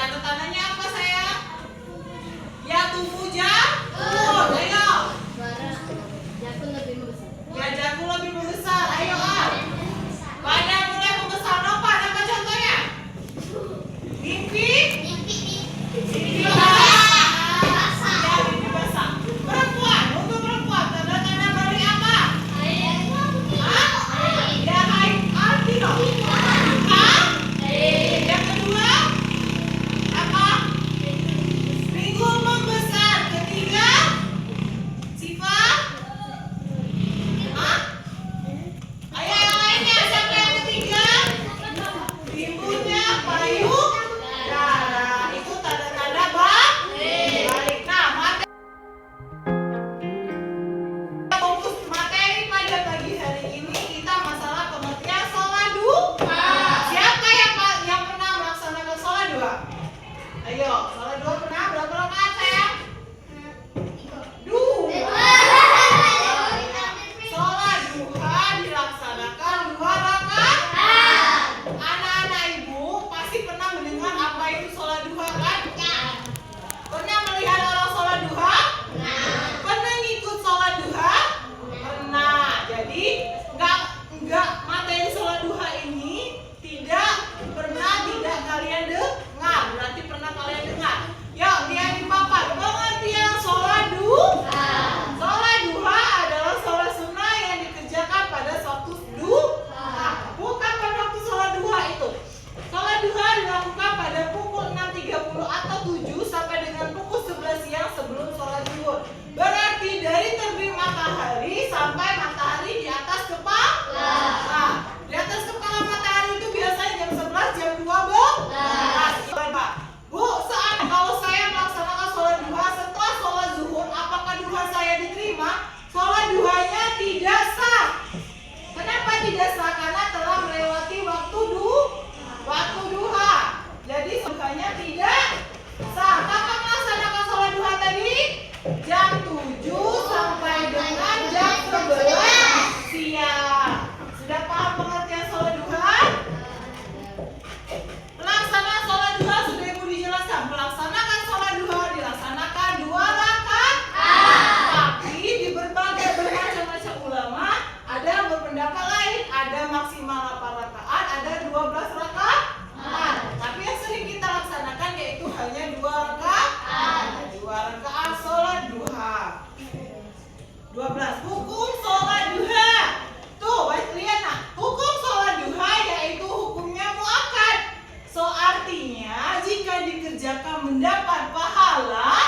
tanda tandanya apa sayang? Ya tubuh jakun. Ayo. Jakun lebih membesar. Ya jakun lebih membesar. Ayo ah. Pada mulai membesar apa? Apa contohnya? Mimpi. Mimpi basah. Ya mimpi basah. Perempuan. Untuk perempuan tanda tanda dari apa? Hah? Ya haid. Arti dong. Hah? Yang kedua apa? Minggu membesar. Ketiga sifat. Hah? Ayo yang lainnya. Siapa yang ketiga? Timbulnya payung darah. Itu tanda-tanda balik. Nah, fokus materi pada pagi hari ini kita masalah pengertian sholat duha. Siapa yang pernah melaksanakan sholat duha? Ayo, sholat duha pernah berapa rakaat sayang? 2. Sholat duha dilaksanakan 2 rakaat. Anak-anak ibu pasti pernah mendengar apa itu sholat duha kan? Pernah melihat orang sholat duha? Pernah ngikut sholat duha? Pernah. Jadi enggak materi sholat duha ini tidak kalian dengar. Berarti pernah kalian dengar. Yuk lihat di papan pengertian sholat duha. Sholat duha adalah sholat sunnah yang dikerjakan pada waktu duha. Bukan pada waktu sholat duha itu. Sholat duha dilakukan pada pukul 6.30 atau 7 sampai dengan pukul 11 siang sebelum sholat zuhur. Berarti dari terbit matahari sampai matahari di atas kepala. Nah, di atas kepala matahari itu biasanya jam 11, jam 12. Pak, Bu, kalau saya melaksanakan sholat duha setelah sholat zuhur, apakah duha saya diterima? Sholat duhanya tidak sah. Kenapa tidak sah? Karena telah melewati waktu duha. Jadi duhanya tidak sah. Kapan melaksanakan sholat duha tadi? Jam 7 sampai dengan jam 11 siang. Sudah paham pengertian sholat duha? Pelaksanaan sholat duha sudah ibu dijelaskan. Melaksanakan sholat duha dilaksanakan 2 rakaat. Tapi di berbagai bermacam-macam ulama ada yang berpendapat lain. Ada maksimal 8 rakaat, ada 12 rakaat. Tapi yang sering kita laksanakan yaitu hanya 2 rakaat. 2 rakaat sholat duha. 12. Hukum sholat duha. Tuh, lihat nah. Hukum sholat duha yaitu hukumnya muakkad. Artinya jika dikerjakan mendapat pahala,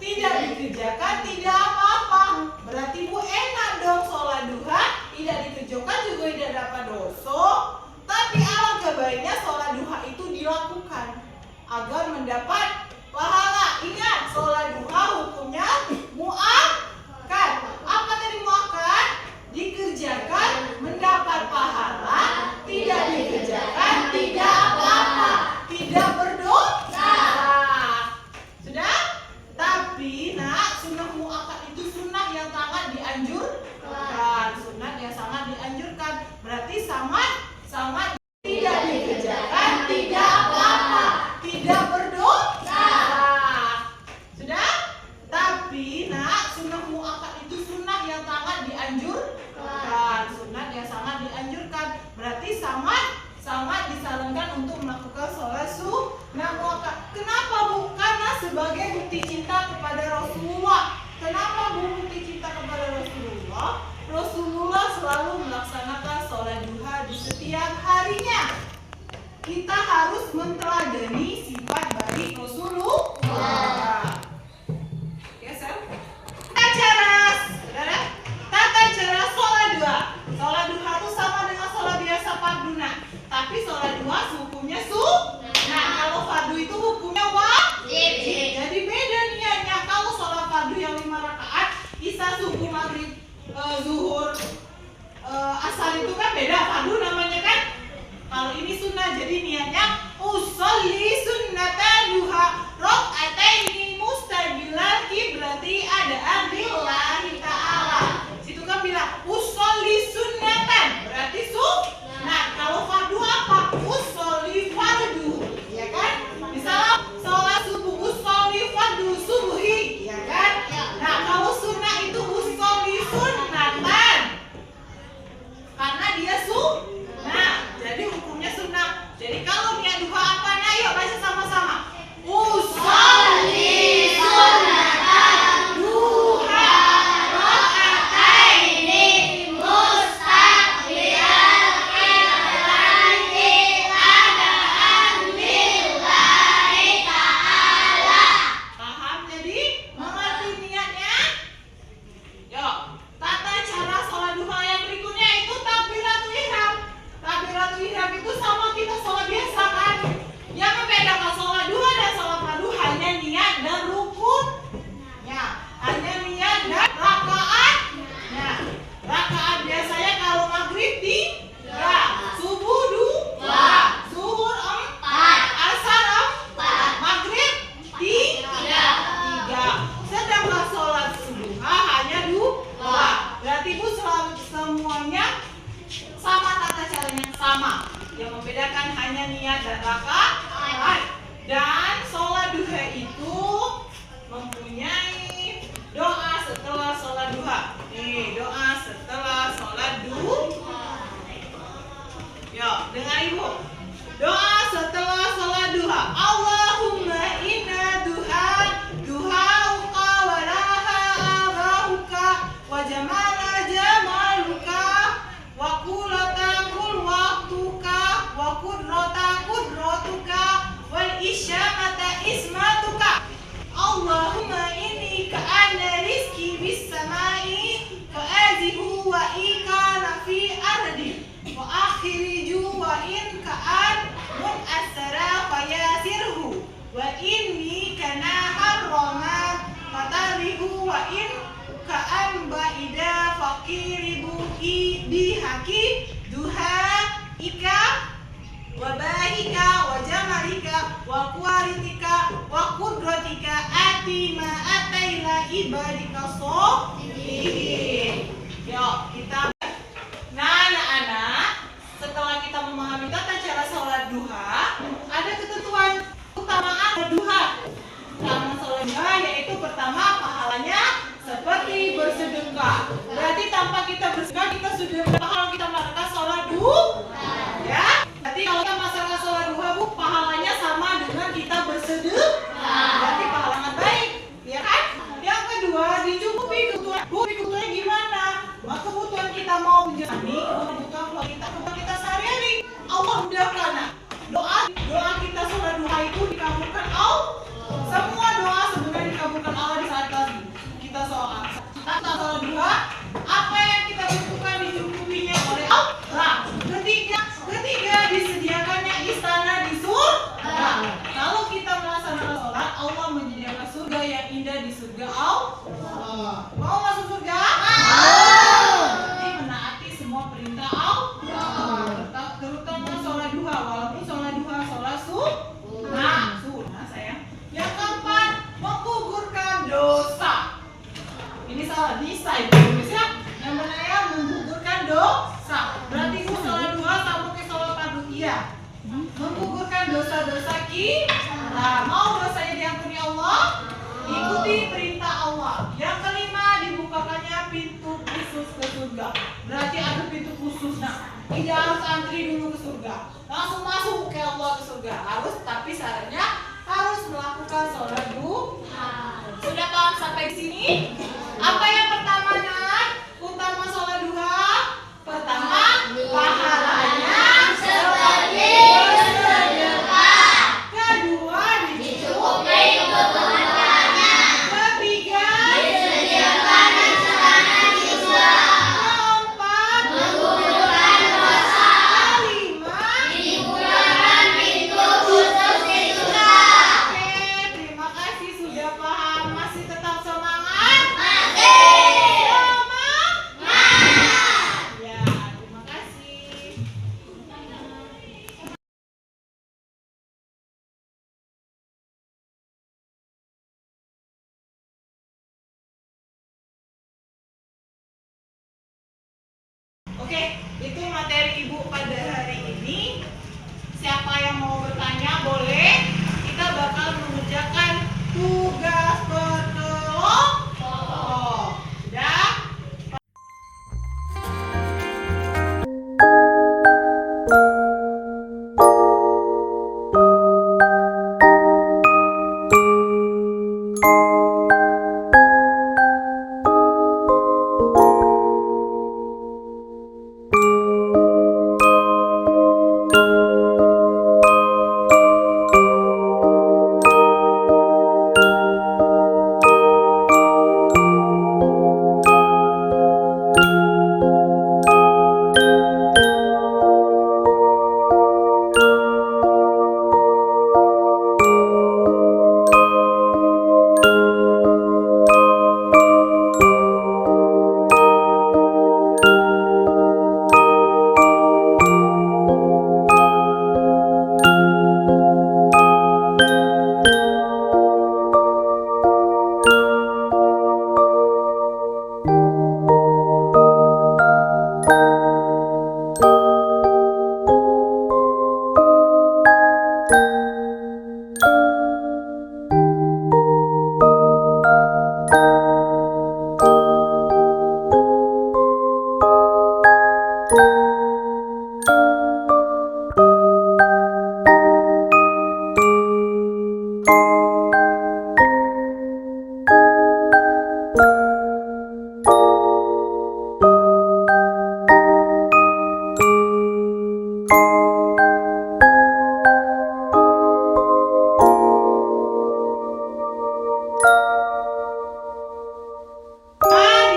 tidak dikerjakan tidak apa-apa. Berarti Bu enak dong sholat duha, tidak dikerjakan juga tidak dapat dosa. Tapi alangkah baiknya sholat duha itu dilakukan agar mendapat pahala. Ingat, sholat duha hukumnya muakkad. Apa tadi muakkad? Dikerjakan mendapat pahala, tidak dikerjakan tidak apa-apa, tidak berdosa. Sudah? Tapi nak, sunnah muakkad itu sunnah yang sangat dianjurkan. Sunnah yang sangat dianjurkan. Berarti sangat tidak dikerjakan tidak apa-apa, tidak berdosa. Sudah? Tapi nak, sunnah muakkad itu sunnah yang sangat dianjurkan. Sunnah yang sangat dianjurkan. Berarti sangat disarankan untuk melakukan sholat sunnah muakkad. Kenapa Bu? Karena sebagai bukti cinta kepada Rasulullah. Kenapa Bu bukti cinta kepada Rasulullah? Rasulullah selalu melaksanakan sholat duha di setiap harinya. Kita harus menteladani sifat baik Rasulullah. Tata cara sholat duha. Sholat duha itu sama dengan sholat biasa farduna. Tapi sholat duha hukumnya sunnah. Kalau fardu itu hukumnya wajib. Jadi beda niatnya. Kalau sholat fardu yang 5 rakaat, isya, subuh, maghrib, zuhur, asar itu kan beda. Fardu namanya kan. Kalau ini sunnah, jadi niatnya usolli sunnata duha rakaataini niat dan rakaat. Dan sholat duha itu mempunyai doa setelah sholat duha. Nih, doa setelah sholat duha. Yuk, dengar ibu. Doa setelah sholat duha. Allahumma inna duhauka wa laha abahuka wa jamala jamaluka wa kulata kulwaktuka wa kudrata kudratuka wal isyamata ismatuka. Allahumma inni ka'anna rizki bis samai fa'azihu wa ikana fi ardi wa akhiriju wa in ka'an mun'asara fayasirhu wa inni kana harrama fatarihu wa in ka'an ba'ida faqiribu bihaki duha ika wa bahika wa jamalika wa kualitika wa kudratika ati ma ataila ibadika sohirin. Yuk kita. Nah anak-anak, setelah kita memahami tata cara sholat duha, ada ketentuan keutamaan duha. Utama sholat duha yaitu pertama pahalanya seperti bersedekah. Berarti tanpa kita bersedekah kita sudah pahala kita melakukan sholat duha. Ya. Berarti kalau kita masalah sholat duha bu, pahalanya sama dengan kita bersedekah. Berarti pahalanya baik, ya kan? Yang kedua dicukupi kebutuhan. Bu, kebutuhannya gimana? Maka kebutuhan kita mau menjalani kebutuhan kita sehari-hari. Allah mudahkan. Doa kita sholat duha itu dikabulkan Allah. Semua doa sebenarnya dikabulkan Allah di saat kita sholat. Tata sholat duha, apa yang kita butuhkan dicukupinya oleh Allah. Ketiga disediakannya istana di surga. Kalau kita melaksanakan sholat, Allah menyediakan surga yang indah di surga Allah. Mau masuk surga? Jadi menaati semua perintah Allah. Terutama sholat duha, walaupun sholat duha sholat sunnah sayang. Yang keempat, menggugurkan dosa. Ini salah desain Indonesia. Yang benar ya menggugurkan dosa. Berarti bu sholat duha sama kayak sholat fardu iya. Menggugurkan dosa-dosa kita. Mau dosanya diampuni Allah? Ikuti perintah Allah. Yang kelima, dibukakannya pintu khusus ke surga. Berarti ada pintu khusus. Nah, tidak harus antri dulu ke surga. Langsung masuk ke Allah ke surga. Harus, tapi syaratnya harus melakukan sholat duha. Sudah paham sampai sini? Apa yang pertama nak? Utama sholat duha. Pertama, pahalanya seperti bersedekah. Kedua, dicukupi kebutuhannya. Ketiga, disediakan istana di surga. Keempat, menggugurkan dosa. Kelima, dibukakan pintu surga.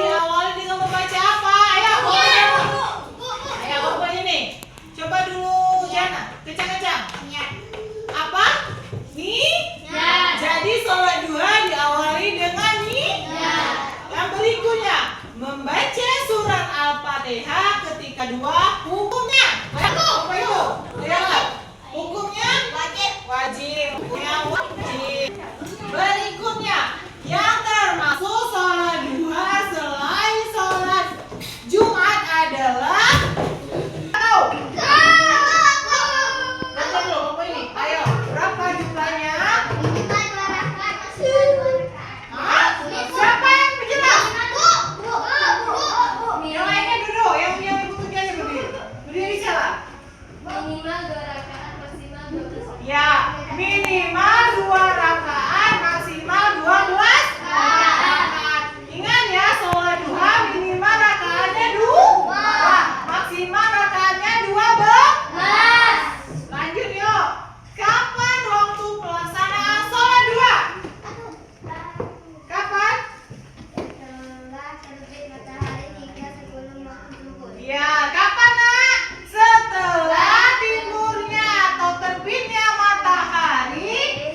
Diawali dengan membaca apa? Ayo, ayo pokoknya nih. Coba dulu Jana, kencang-kencang. Apa? Jadi sholat duha diawali dengan Yang berikutnya, membaca surat Al-Fatihah ketika dua hukumnya. Apa itu? Lihat. Hukumnya wajib. Hukumnya wajib. Berikutnya, yang termasuk sholat duha selain sholat Jumat adalah tahu? Baca dulu apa ini? Ayo, berapa jumlahnya? Hah? Siapa yang menjelas? Yang lainnya duduk, yang ibu tugasnya berdiri. Berdiri salah. Minimal 2 rakaat, maksimal 12 rakaat. Ya, minimal 2 rakaat, maksimal 12 rakaat. Ingat ya, sholat duha minimal rakaatnya 2, maksimal rakaatnya 12. Lanjut yuk. Kapan waktu pelaksanaan sholat duha? Kapan? Setelah terbit matahari hingga sebelum waktu zuhur. Ya, kapan nak? Setelah timurnya atau terbitnya matahari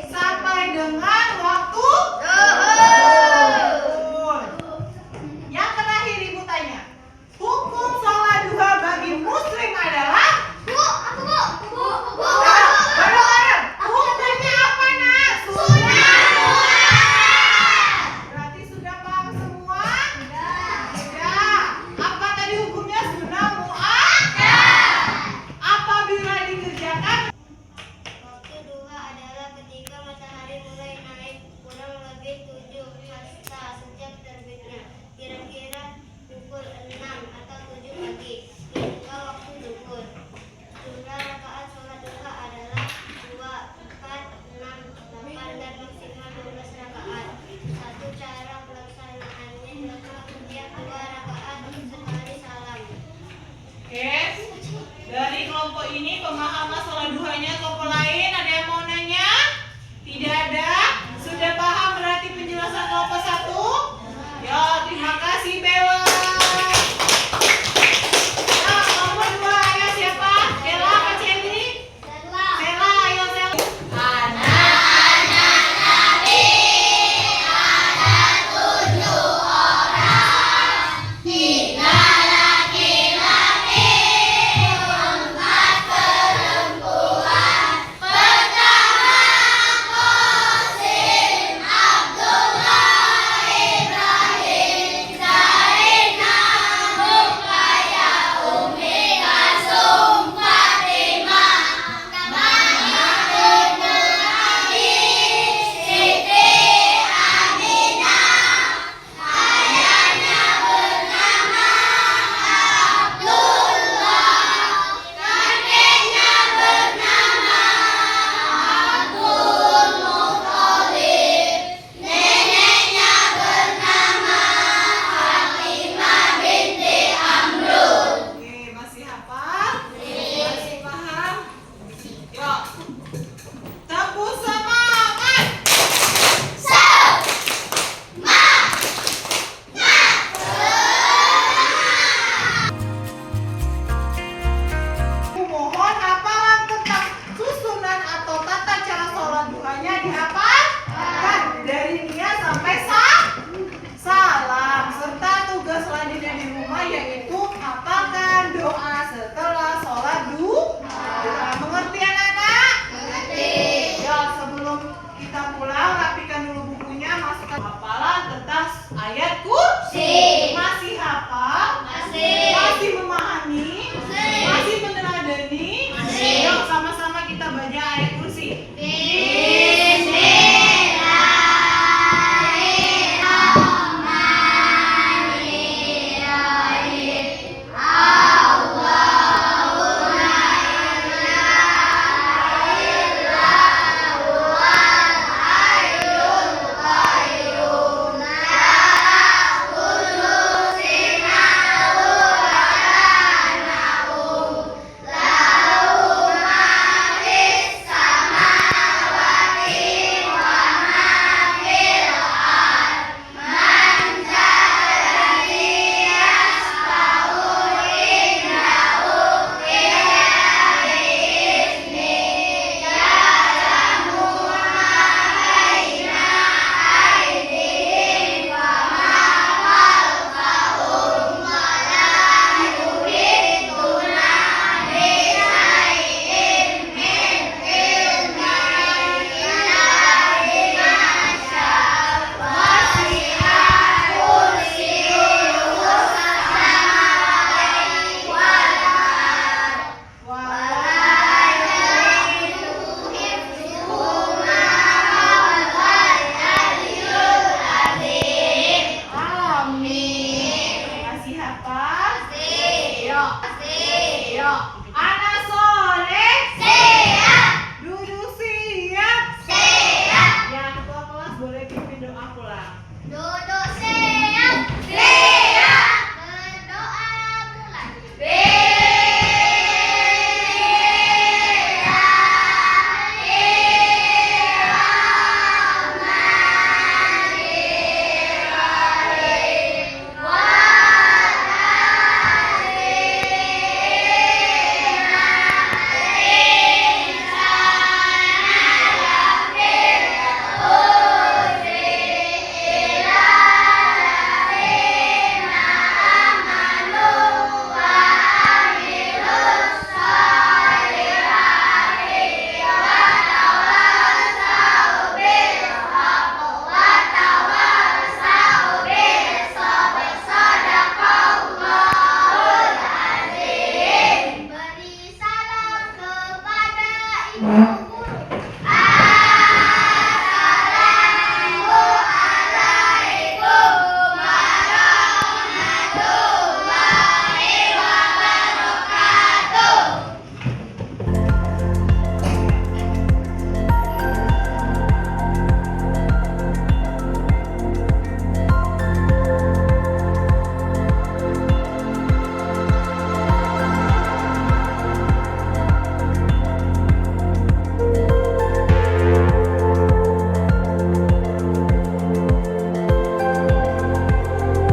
B.